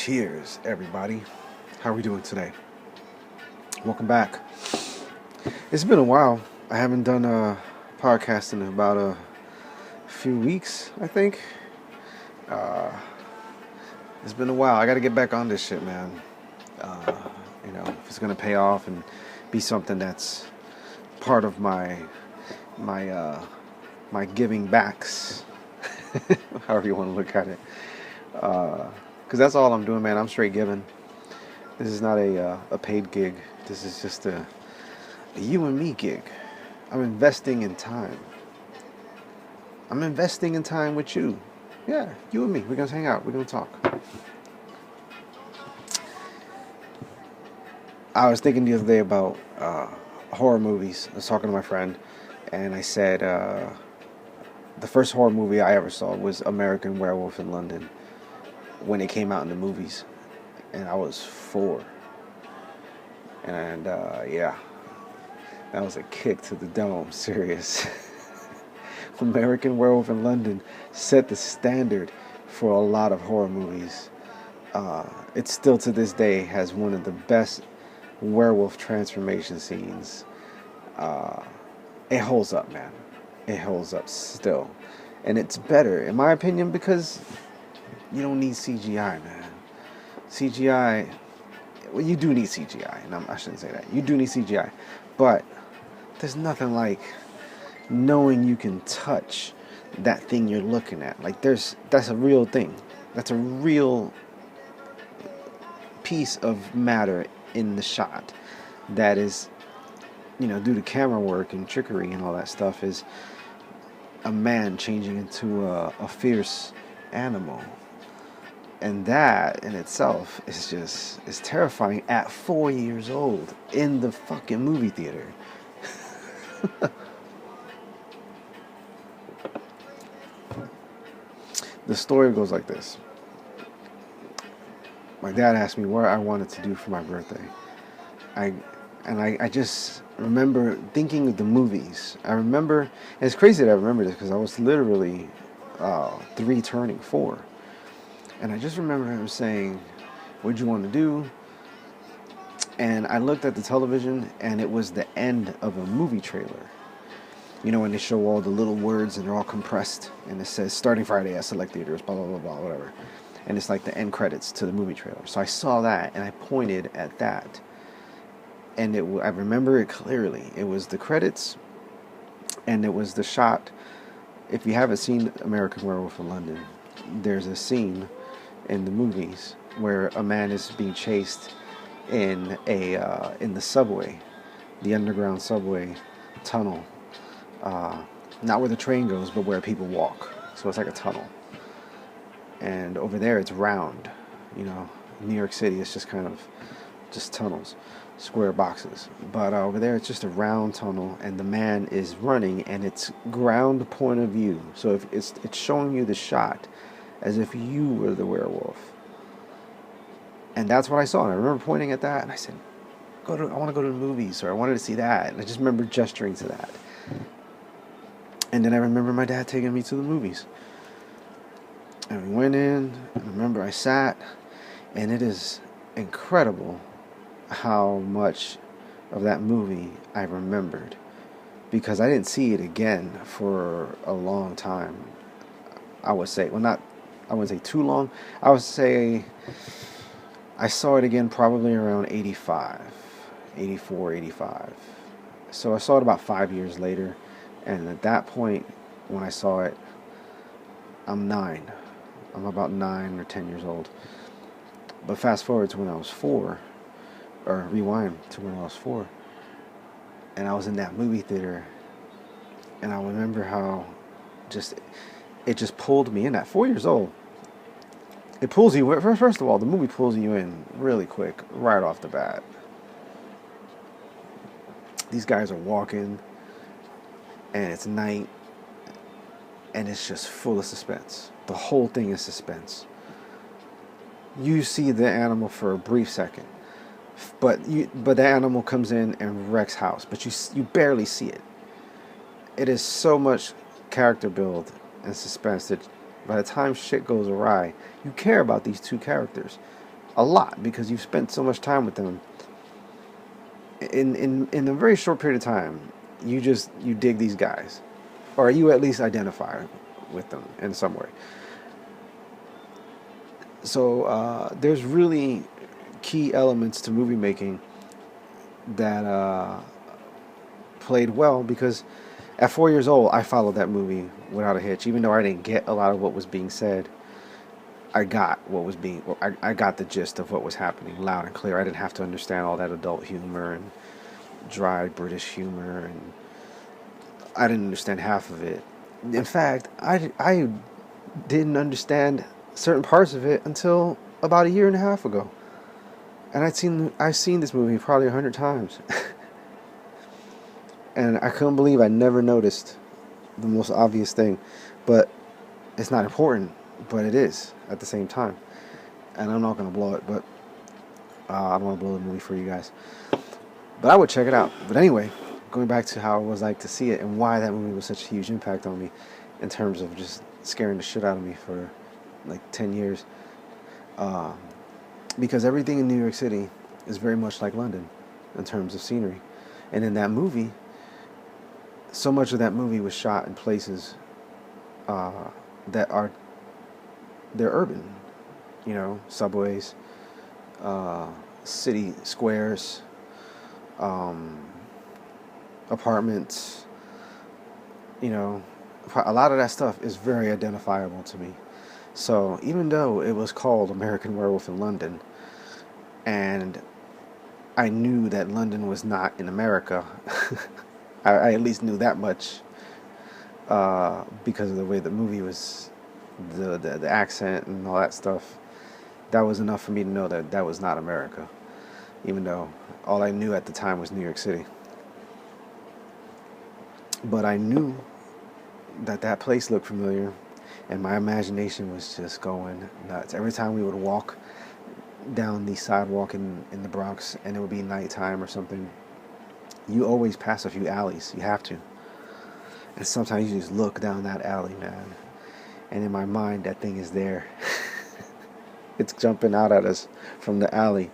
Cheers, everybody. How are we doing today? Welcome back. It's been a while. I haven't done a podcast in about a few weeks, I think. Uh, it's been a while. I got to get back on this shit, man. If it's gonna pay off and be something that's part of my giving backs, however you want to look at it. Because that's all I'm doing, man. I'm straight giving. This is not a paid gig. This is just a you and me gig. I'm investing in time. I'm investing in time with you. Yeah, you and me. We're going to hang out. We're going to talk. I was thinking the other day about horror movies. I was talking to my friend, and I said the first horror movie I ever saw was American Werewolf in London when it came out in the movies. And I was 4. And yeah, that was a kick to the dome. Serious. American Werewolf in London set the standard for a lot of horror movies. It still to this day has one of the best werewolf transformation scenes. It holds up, man. It holds up still. And it's better, in my opinion, because you don't need CGI, man. CGI, well, you do need CGI, and I shouldn't say that. You do need CGI, but there's nothing like knowing you can touch that thing you're looking at. Like that's a real thing. That's a real piece of matter in the shot that is, due to camera work and trickery and all that stuff, is a man changing into a fierce animal. And that in itself is terrifying at 4 years old in the fucking movie theater. The story goes like this. My dad asked me what I wanted to do for my birthday. I just remember thinking of the movies. I remember, and it's crazy that I remember this because I was literally 3 turning 4. And I just remember him saying, "What'd you want to do?" And I looked at the television, and it was the end of a movie trailer. When they show all the little words and they're all compressed, and it says, "Starting Friday at select theaters, blah, blah, blah, blah," whatever. And it's like the end credits to the movie trailer. So I saw that, and I pointed at that. And I remember it clearly. It was the credits, and it was the shot. If you haven't seen American Werewolf in London, there's a scene in the movies where a man is being chased in the subway, the underground subway tunnel, not where the train goes, but where people walk. So it's like a tunnel. And over there, it's round. New York City is just kind of just tunnels, square boxes. But over there, it's just a round tunnel, and the man is running, and it's ground point of view. So if it's showing you the shot as if you were the werewolf. And that's what I saw. And I remember pointing at that, and I said, I want to go to the movies, or I wanted to see that. And I just remember gesturing to that. And then I remember my dad taking me to the movies. And we went in, and I remember I sat, and it is incredible how much of that movie I remembered. Because I didn't see it again for a long time. I would say, I wouldn't say too long. I would say I saw it again probably around 85, 84, 85. So I saw it about 5 years later. And at that point, when I saw it, I'm 9. I'm about 9 or 10 years old. But fast forward to when I was 4, or rewind to when I was 4, and I was in that movie theater, and I remember how it just pulled me in at 4 years old. It pulls you, first of all, the movie pulls you in really quick, right off the bat. These guys are walking, and it's night, and it's just full of suspense. The whole thing is suspense. You see the animal for a brief second, but the animal comes in and wrecks house, but you barely see it. It is so much character build and suspense that by the time shit goes awry, you care about these two characters. a lot because you've spent so much time with them. In a very short period of time, you dig these guys, or you at least identify with them in some way. So there's really key elements to movie making that played well because at 4 years old, I followed that movie without a hitch. Even though I didn't get a lot of what was being said, I got what was being. I got the gist of what was happening loud and clear. I didn't have to understand all that adult humor and dry British humor, and I didn't understand half of it. In fact, I didn't understand certain parts of it until about a year and a half ago. And I've seen this movie probably 100 times, and I couldn't believe I never noticed the most obvious thing. But it's not important, but it is at the same time. And I'm not gonna blow it, but I don't want to blow the movie for you guys. But I would check it out. But anyway, going back to how it was like to see it and why that movie was such a huge impact on me, in terms of just scaring the shit out of me for like 10 years. Because everything in New York City is very much like London in terms of scenery. And in that movie, so much of that movie was shot in places they're urban. You know, subways, city squares, apartments. You know, a lot of that stuff is very identifiable to me. So even though it was called American Werewolf in London, and I knew that London was not in America, I at least knew that much because of the way the movie was, the accent and all that stuff. That was enough for me to know that that was not America, even though all I knew at the time was New York City. But I knew that that place looked familiar, and my imagination was just going nuts. Every time we would walk down the sidewalk in the Bronx, and it would be nighttime or something, you always pass a few alleys. You have to. And sometimes you just look down that alley, man. And in my mind, that thing is there. It's jumping out at us from the alley.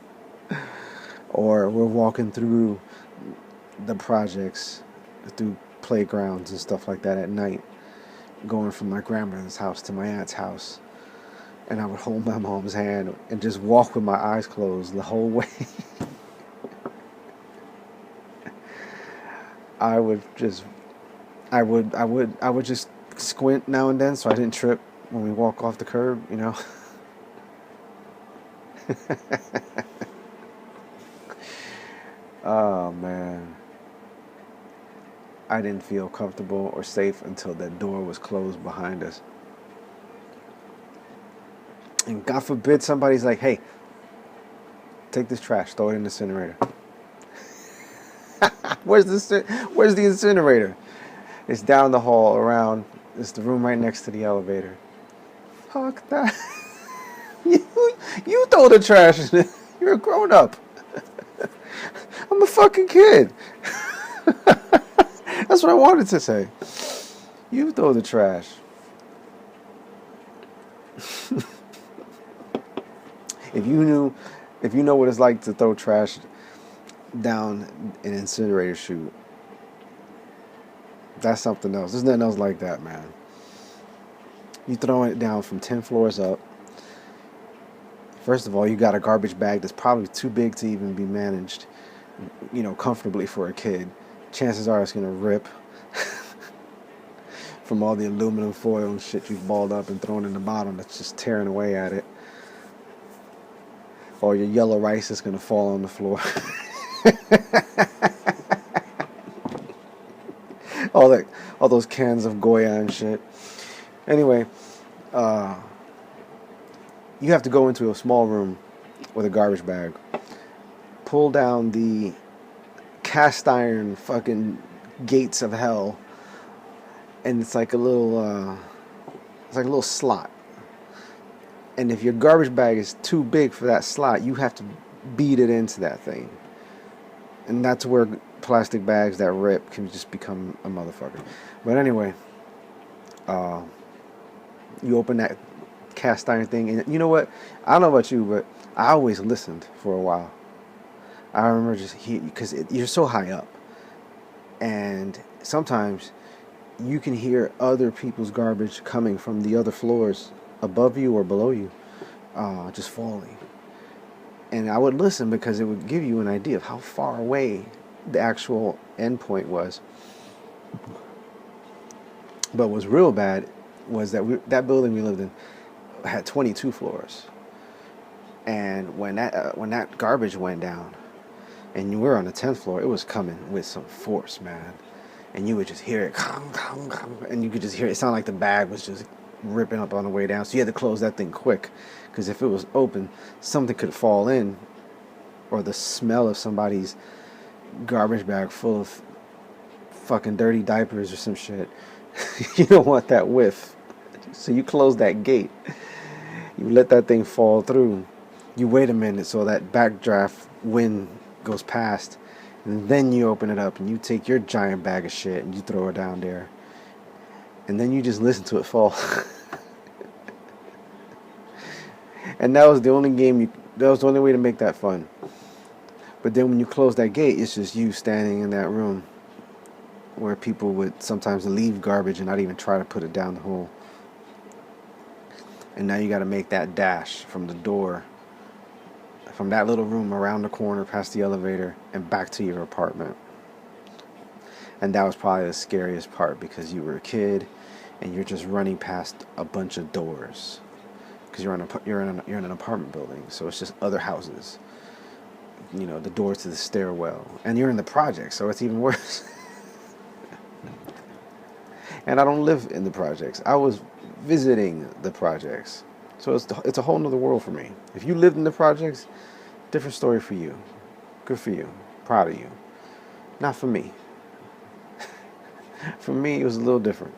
Or we're walking through the projects, through playgrounds and stuff like that at night, going from my grandmother's house to my aunt's house. And I would hold my mom's hand and just walk with my eyes closed the whole way. I would just squint now and then so I didn't trip when we walk off the curb, you know. Oh man. I didn't feel comfortable or safe until that door was closed behind us. And God forbid somebody's like, hey, take this trash, throw it in the incinerator. Where's the incinerator? It's down the hall around. It's the room right next to the elevator. Fuck that. You throw the trash in it. You're a grown up. I'm a fucking kid. That's what I wanted to say. You throw the trash. If you know what it's like to throw trash down an incinerator chute, that's something else. There's nothing else like that, man. You throwing it down from 10 floors up. First of all, you got a garbage bag that's probably too big to even be managed, you know, comfortably for a kid. Chances are it's gonna rip from all the aluminum foil and shit you've balled up and thrown in the bottom that's just tearing away at it. Or your yellow rice is gonna fall on the floor. all those cans of Goya and shit. Anyway, you have to go into a small room with a garbage bag, pull down the cast iron fucking gates of hell, and it's like a little slot. And if your garbage bag is too big for that slot, you have to beat it into that thing. And that's where plastic bags that rip can just become a motherfucker. But anyway, you open that cast iron thing. And you know what? I don't know about you, but I always listened for a while. I remember just because you're so high up, and sometimes you can hear other people's garbage coming from the other floors above you or below you, just falling. And I would listen because it would give you an idea of how far away the actual endpoint was. But what's real bad was that that building we lived in had 22 floors, and when that garbage went down, and you were on the 10th floor, it was coming with some force, man. And you would just hear it, and you could just hear it. It sounded like the bag was just ripping up on the way down. So you had to close that thing quick, because if it was open, something could fall in, or the smell of somebody's garbage bag full of fucking dirty diapers or some shit. You don't want that whiff. So you close that gate. You let that thing fall through. You wait a minute so that backdraft wind goes past. And then you open it up and you take your giant bag of shit and you throw it down there. And then you just listen to it fall. And that was the only that was the only way to make that fun. But then when you close that gate, it's just you standing in that room where people would sometimes leave garbage and not even try to put it down the hole. And now you got to make that dash from the door, from that little room around the corner past the elevator and back to your apartment. And that was probably the scariest part, because you were a kid and you're just running past a bunch of doors, because you're in an apartment building, so it's just other houses. You know, the doors to the stairwell, and you're in the projects, so it's even worse. And I don't live in the projects. I was visiting the projects. So it's a whole nother world for me. If you lived in the projects, different story for you. Good for you. Proud of you. Not for me. For me, it was a little different.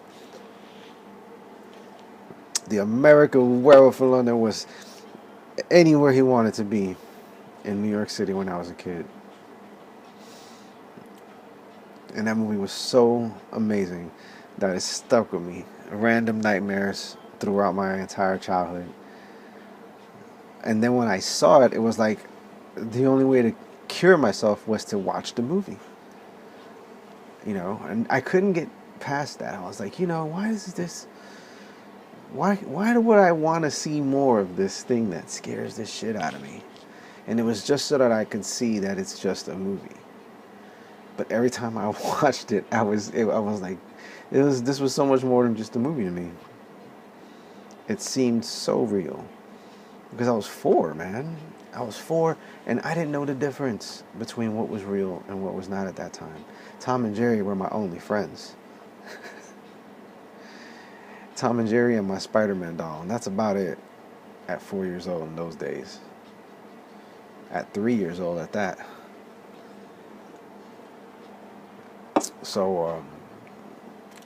The American Werewolf in London was anywhere he wanted to be in New York City when I was a kid. And that movie was so amazing that it stuck with me. Random nightmares throughout my entire childhood. And then when I saw it, it was like the only way to cure myself was to watch the movie. You know, and I couldn't get past that. I was like, you know, why would I want to see more of this thing that scares the shit out of me? And it was just so that I could see that it's just a movie. But every time I watched it, I was like, this was so much more than just a movie to me. It seemed so real. Because I was 4, man. I was 4, and I didn't know the difference between what was real and what was not at that time. Tom and Jerry were my only friends. Tom and Jerry and my Spider-Man doll, and that's about it at 4 years old in those days. At 3 years old at that. So,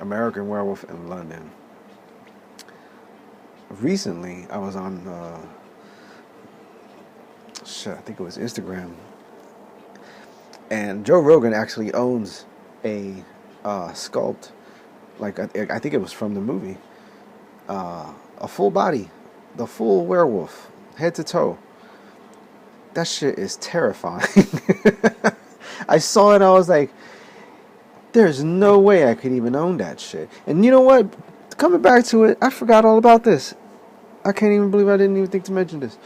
American Werewolf in London. Recently, I was on, I think it was Instagram. And Joe Rogan actually owns a sculpt, like I think it was from the movie, a full body, the full werewolf, head to toe. That shit is terrifying. I saw it, I was like, there's no way I could even own that shit. And you know what? Coming back to it, I forgot all about this. I can't even believe I didn't even think to mention this.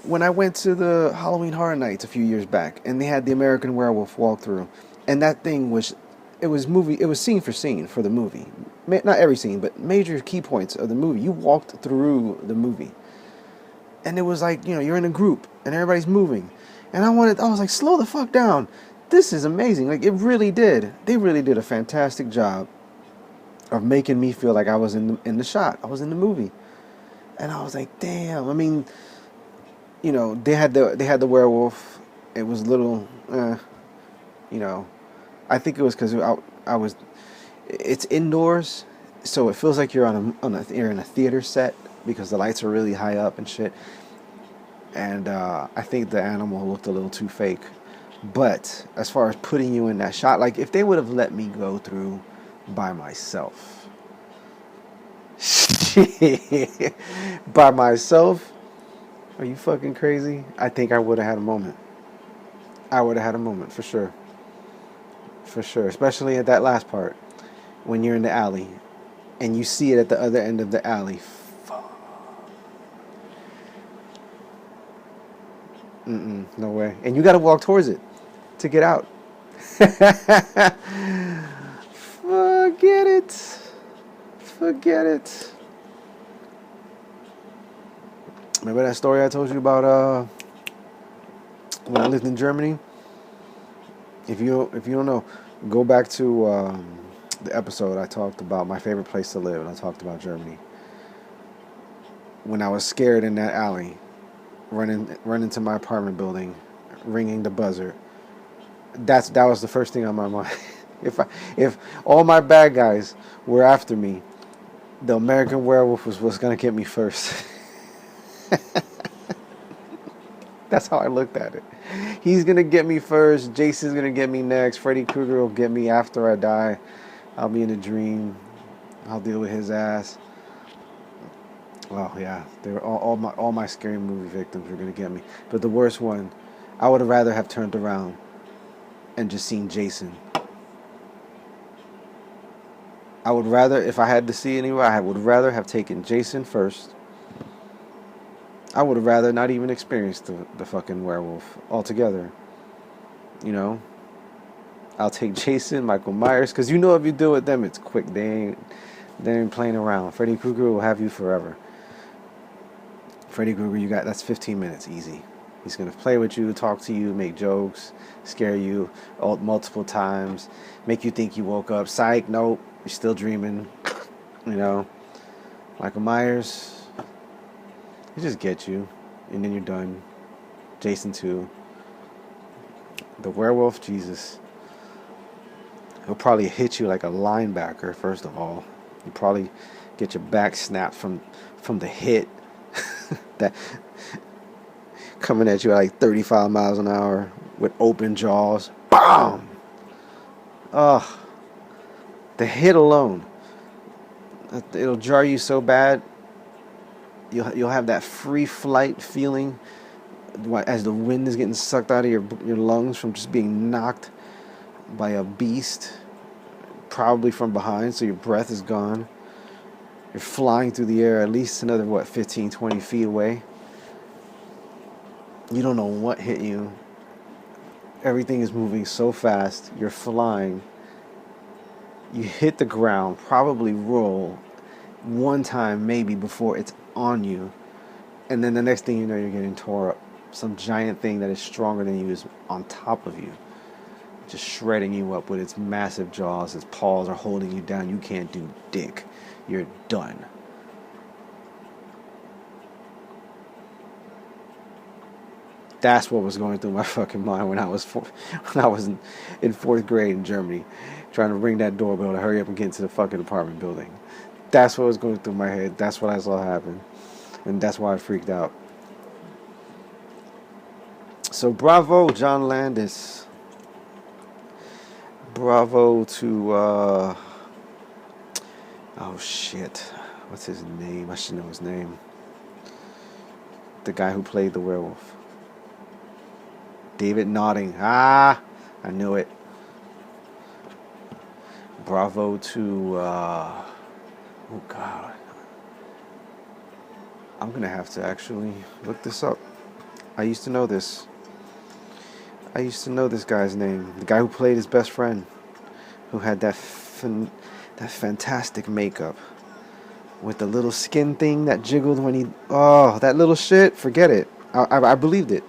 When I went to the Halloween Horror Nights a few years back, and they had the American Werewolf walkthrough, and that thing was scene for scene for the movie. Not every scene, but major key points of the movie. You walked through the movie. And it was like, you know, you're in a group, and everybody's moving. And I was like, slow the fuck down. This is amazing. Like, it really did. They really did a fantastic job of making me feel like I was in the shot. I was in the movie. And I was like, damn. I mean, you know, they had the werewolf. It was a little, you know, I think it was because it's indoors, so it feels like you're you're in a theater set, because the lights are really high up and shit. And I think the animal looked a little too fake. But as far as putting you in that shot, like if they would have let me go through by myself, By myself? Are you fucking crazy? I think I would have had a moment. I would have had a moment, for sure. For sure. Especially at that last part. When you're in the alley. And you see it at the other end of the alley. No way. And you gotta walk towards it to get out. Forget it. Forget it. Remember that story I told you about when I lived in Germany? If you don't know, go back to the episode I talked about my favorite place to live, and I talked about Germany. When I was scared in that alley, running to my apartment building, ringing the buzzer. That was the first thing on my mind. If all my bad guys were after me, the American Werewolf was gonna get me first. That's how I looked at it. He's gonna get me first. Jason's gonna get me next. Freddy Krueger will get me after I die. I'll be in a dream. I'll deal with his ass. Well, yeah, they were all my scary movie victims were gonna get me. But the worst one, I would have rather have turned around and just seen Jason. I would rather, if I had to see anywhere, I would rather have taken Jason first. I would have rather not even experienced the fucking werewolf altogether. You know? I'll take Jason, Michael Myers, because you know if you deal with them, it's quick. They ain't playing around. Freddy Krueger will have you forever. Freddy Krueger, that's 15 minutes, easy. He's going to play with you, talk to you, make jokes, scare you multiple times, make you think you woke up. Psych, nope, you're still dreaming. You know? Michael Myers, he just gets you, and then you're done. Jason too. The werewolf, Jesus. He'll probably hit you like a linebacker, first of all. You probably get your back snapped from the hit. That coming at you at like 35 miles an hour with open jaws. BAM! Ugh. The hit alone. It'll jar you so bad. You'll have that free flight feeling as the wind is getting sucked out of your lungs from just being knocked by a beast, probably from behind, so your breath is gone. You're flying through the air at least another, 15, 20 feet away. You don't know what hit you. Everything is moving so fast. You're flying. You hit the ground, probably roll one time maybe before it's on you. And then the next thing you know, you're getting tore up. Some giant thing that is stronger than you is on top of you, just shredding you up with its massive jaws. Its paws are holding you down. You can't do dick. You're done. That's what was going through my fucking mind when I was in fourth grade in Germany, trying to ring that doorbell to hurry up and get into the fucking apartment building. That's what was going through my head. That's what I saw happen, and that's why I freaked out. So bravo, John Landis. Bravo to oh shit, what's his name? I should know his name. The guy who played the werewolf. David Nodding. I knew it. Bravo to oh god, I'm gonna have to actually look this up. I used to know this. I used to know this guy's name. The guy who played his best friend, who had that fantastic makeup with the little skin thing that jiggled when he... Oh, that little shit. Forget it. I believed it.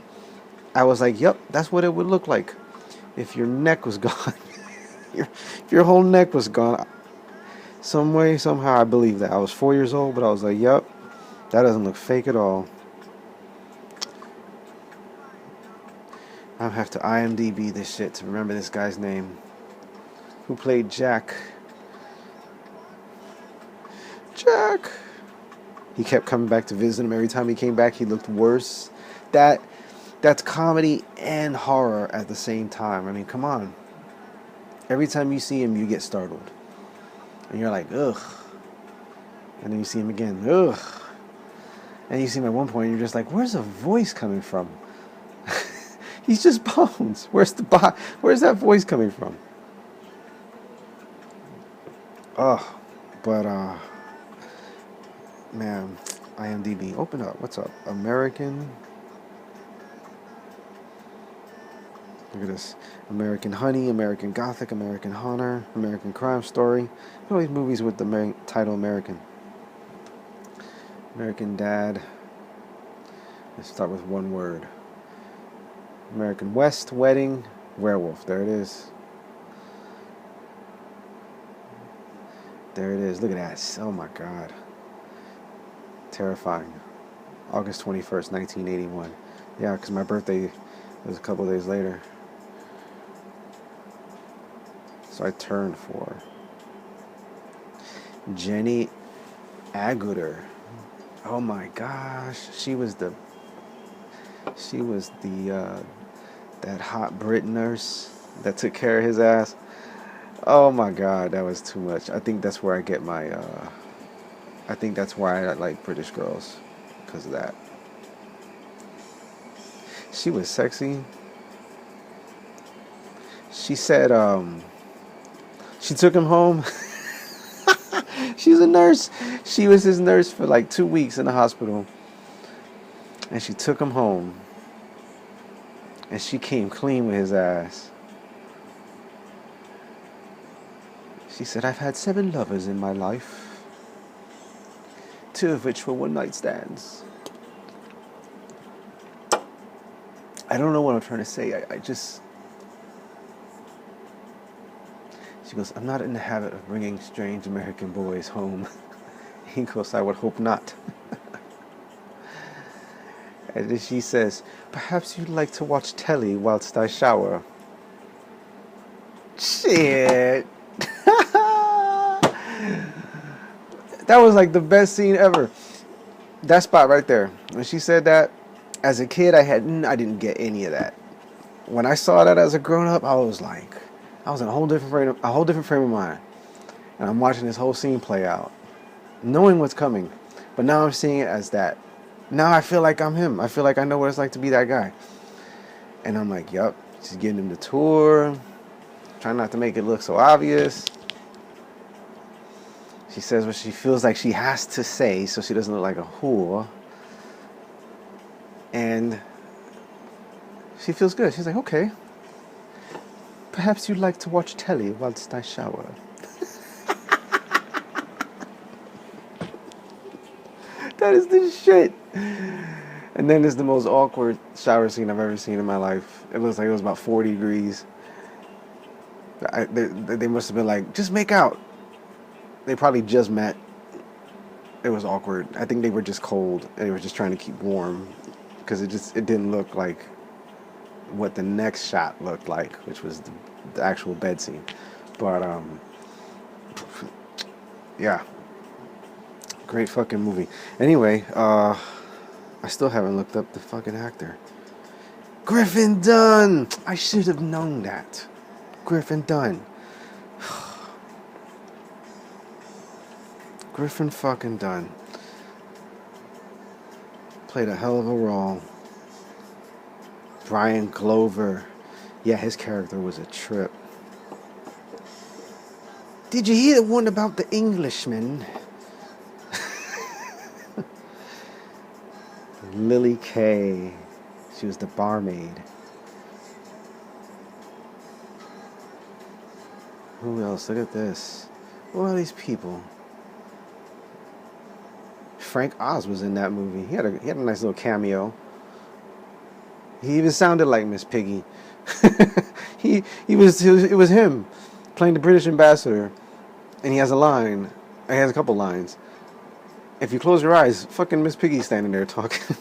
I was like, yep, that's what it would look like if your neck was gone. If your whole neck was gone. Some way, somehow, I believed that. I was 4 years old, but I was like, yep, that doesn't look fake at all. I'll have to IMDb this shit to remember this guy's name. Who played Jack? Jack! He kept coming back to visit him. Every time he came back, he looked worse. That's comedy and horror at the same time. I mean, come on. Every time you see him, you get startled. And you're like, ugh. And then you see him again. Ugh. And you see him at one point, and you're just like, where's the voice coming from? He's just bones. Where's that voice coming from? Oh, but man, IMDb, open up. What's up? American. Look at this. American Honey, American Gothic, American Honor, American Crime Story. Look at all these movies with the title American. American Dad. Let's start with one word. American West, Wedding, Werewolf. There it is. There it is. Look at that. Oh my God. Terrifying. August 21st, 1981. Yeah, because my birthday was a couple days later. So I turned 4. Jenny Agutter. Oh my gosh. She was the that hot Brit nurse that took care of his ass. Oh my God, that was too much. I think that's where I get my I think that's why I like British girls, because of that. She was sexy. She said she took him home. She's a nurse. She was his nurse for like 2 weeks in the hospital. And she took him home. And she came clean with his ass. She said, I've had 7 lovers in my life. 2 of which were one-night stands. I don't know what I'm trying to say. I just... She goes, I'm not in the habit of bringing strange American boys home. He goes, I would hope not. And then she says, perhaps you'd like to watch telly whilst I shower. Shit. That was like the best scene ever. That spot right there. When she said that, as a kid, I didn't get any of that. When I saw that as a grown up, I was in a whole different frame of mind. And I'm watching this whole scene play out, knowing what's coming. But now I'm seeing it as that. Now I feel like I'm him. I feel like I know what it's like to be that guy. And I'm like, yup, she's giving him the tour. Trying not to make it look so obvious. She says what she feels like she has to say so she doesn't look like a whore. And she feels good. She's like, okay. Perhaps you'd like to watch telly whilst I shower. That is the shit. And then there's the most awkward shower scene I've ever seen in my life. It looks like it was about 40 degrees. They must have been like, just make out. They probably just met. It was awkward. I think they were just cold and they were just trying to keep warm, because it didn't look like what the next shot looked like, which was the actual bed scene. But yeah, great fucking movie. Anyway, I still haven't looked up the fucking actor. Griffin Dunne. I should have known that. Griffin Dunne. Griffin fucking Dunne. Played a hell of a role. Brian Glover. Yeah, his character was a trip. Did you hear the one about the Englishman? Lily Kay. She was the barmaid. Who else? Look at this. Who are these people? Frank Oz was in that movie. He had a nice little cameo. He even sounded like Miss Piggy. It was him playing the British ambassador, and he has a line. He has a couple lines. If you close your eyes, fucking Miss Piggy's standing there talking.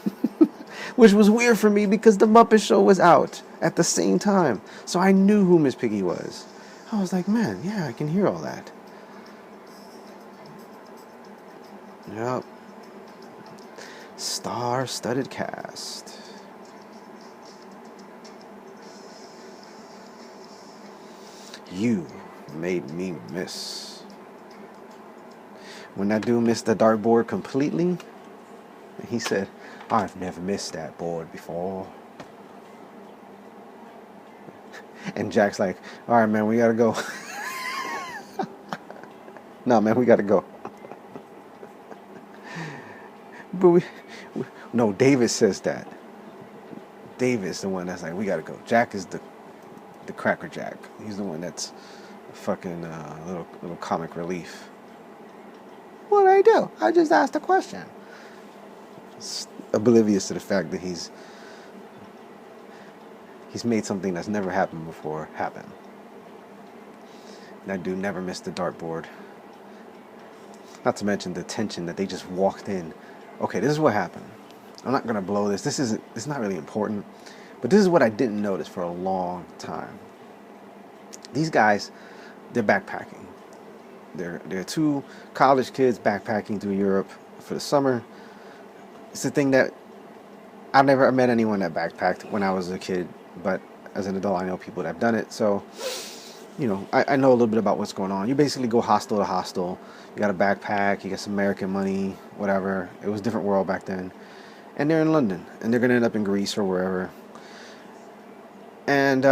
Which was weird for me because the Muppet Show was out at the same time, so I knew who Miss Piggy was. I was like, man, yeah, I can hear all that. Yep. Star-studded cast. You made me miss. When that dude missed the dartboard completely, he said, I've never missed that board before. And Jack's like, all right, man, we gotta go. No, man, we gotta go. But no, David says that. David's the one that's like, we gotta go. Jack is the Cracker Jack. He's the one that's fucking little comic relief. What did I do? I just asked a question. It's oblivious to the fact that he's made something that's never happened before happen. That dude never missed the dartboard. Not to mention the tension that they just walked in. Okay, this is what happened. I'm not gonna blow this. It's not really important, but this is what I didn't notice for a long time. These guys, they're backpacking. They're two college kids backpacking through Europe for the summer. It's the thing that I've never met anyone that backpacked when I was a kid, but as an adult, I know people that have done it. So, you know, I know a little bit about what's going on. You basically go hostel to hostel. You got a backpack, you get some American money, whatever. It was a different world back then. And they're in London, and they're going to end up in Greece or wherever. And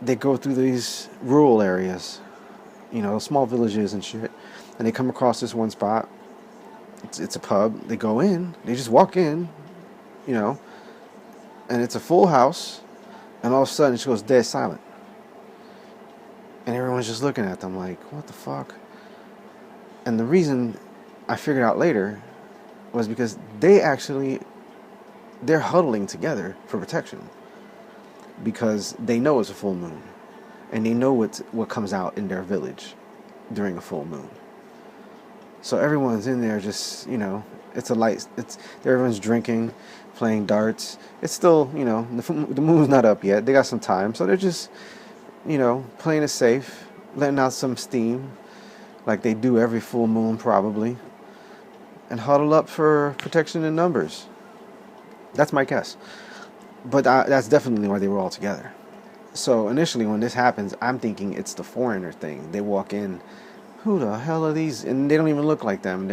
they go through these rural areas, you know, small villages and shit. And they come across this one spot. It's a pub. They go in. They just walk in, you know. And it's a full house. And all of a sudden, it just goes dead silent. And everyone's just looking at them like, what the fuck? And the reason I figured out later was because they're huddling together for protection. Because they know it's a full moon. And they know what comes out in their village during a full moon. So everyone's in there just, you know, everyone's drinking, playing darts. It's still, you know, the moon's not up yet. They got some time. So they're just, you know, playing it safe, letting out some steam, like they do every full moon probably, and huddle up for protection in numbers. That's my guess. But that's definitely why they were all together. So initially when this happens, I'm thinking it's the foreigner thing. They walk in, who the hell are these? And they don't even look like them.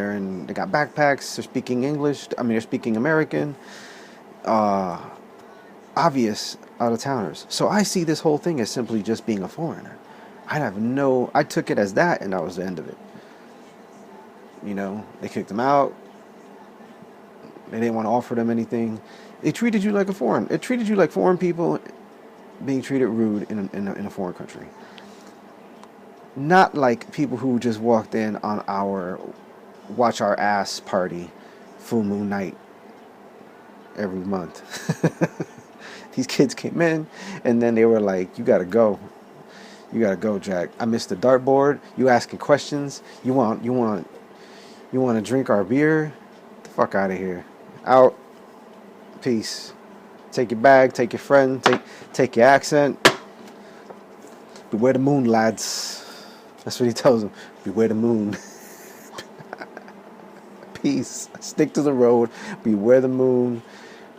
They got backpacks, they're speaking English, they're speaking American. Obvious out-of-towners. So I see this whole thing as simply just being a foreigner. I took it as that, and that was the end of it. You know, they kicked them out. They didn't want to offer them anything. They treated you like It treated you like foreign people being treated rude in a foreign country. Not like people who just walked in on our watch our ass party, full moon night, every month. These kids came in, and then they were like, you gotta go, Jack. I missed the dartboard. You asking questions. You want to drink our beer? Get the fuck out of here. Out. Peace. Take your bag. Take your friend. Take your accent. Beware the moon, lads. That's what he tells them. Beware the moon. Peace. Stick to the road. Beware the moon.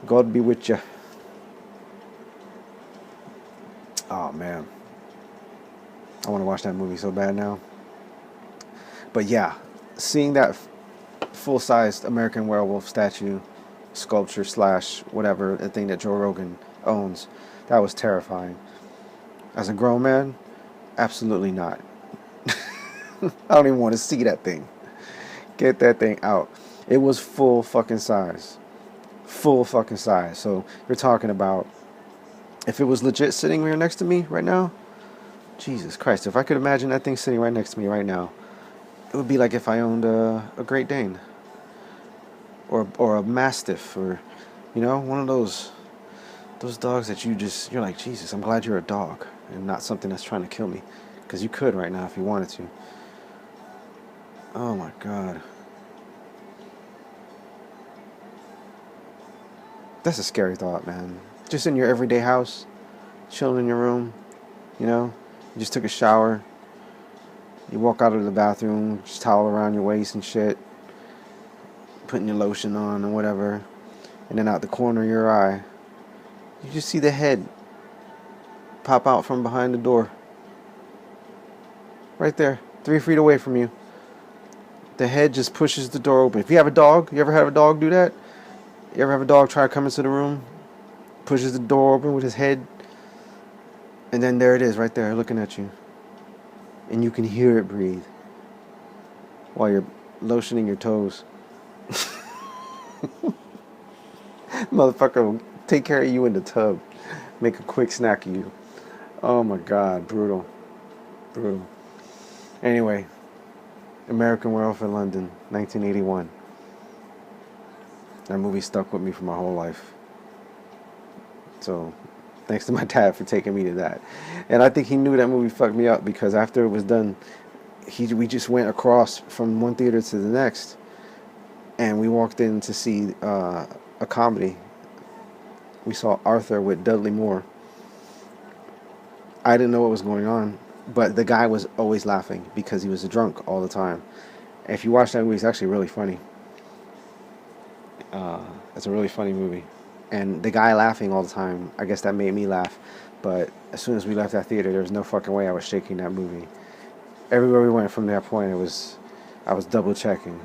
God be with you. Oh, man. I want to watch that movie so bad now. But yeah, seeing that full-sized American Werewolf statue, sculpture / whatever, the thing that Joe Rogan owns, that was terrifying. As a grown man, absolutely not. I don't even want to see that thing. Get that thing out. It was full fucking size. Full fucking size. So you're talking about, if it was legit sitting here next to me right now, Jesus Christ, if I could imagine that thing sitting right next to me right now, it would be like if I owned a Great Dane. Or a Mastiff, or, you know, one of those dogs that you're like, Jesus, I'm glad you're a dog and not something that's trying to kill me. Because you could right now if you wanted to. Oh my God. That's a scary thought, man. Just in your everyday house, chilling in your room, you know, you just took a shower, you walk out of the bathroom, just towel around your waist and shit, putting your lotion on and whatever, and then out the corner of your eye, you just see the head pop out from behind the door. Right there, 3 feet away from you. The head just pushes the door open. If you have a dog, you ever have a dog do that? You ever have a dog try to come into the room, pushes the door open with his head, and then there it is right there looking at you. And you can hear it breathe while you're lotioning your toes. Motherfucker will take care of you in the tub. Make a quick snack of you. Oh my God, brutal. Brutal. Anyway, American Werewolf in London, 1981. That movie stuck with me for my whole life. So, thanks to my dad for taking me to that. And I think he knew that movie fucked me up because after it was done, we just went across from one theater to the next, and we walked in to see a comedy. We saw Arthur with Dudley Moore. I didn't know what was going on, but the guy was always laughing because he was a drunk all the time. And if you watch that movie, it's actually really funny. It's a really funny movie. And the guy laughing all the time, I guess that made me laugh. But as soon as we left that theater, there was no fucking way I was shaking that movie. Everywhere we went from that point, I was double checking.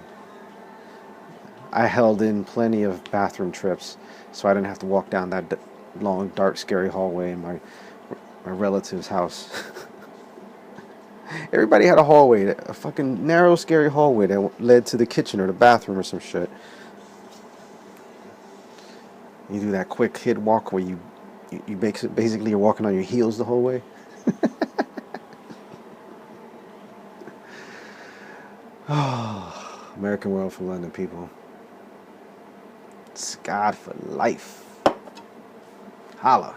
I held in plenty of bathroom trips, so I didn't have to walk down that long, dark, scary hallway in my relative's house. Everybody had a hallway, a fucking narrow, scary hallway that led to the kitchen or the bathroom or some shit. You do that quick kid walk where you basically you're walking on your heels the whole way. Oh, American Werewolf in London, people. It's God for life. Holla.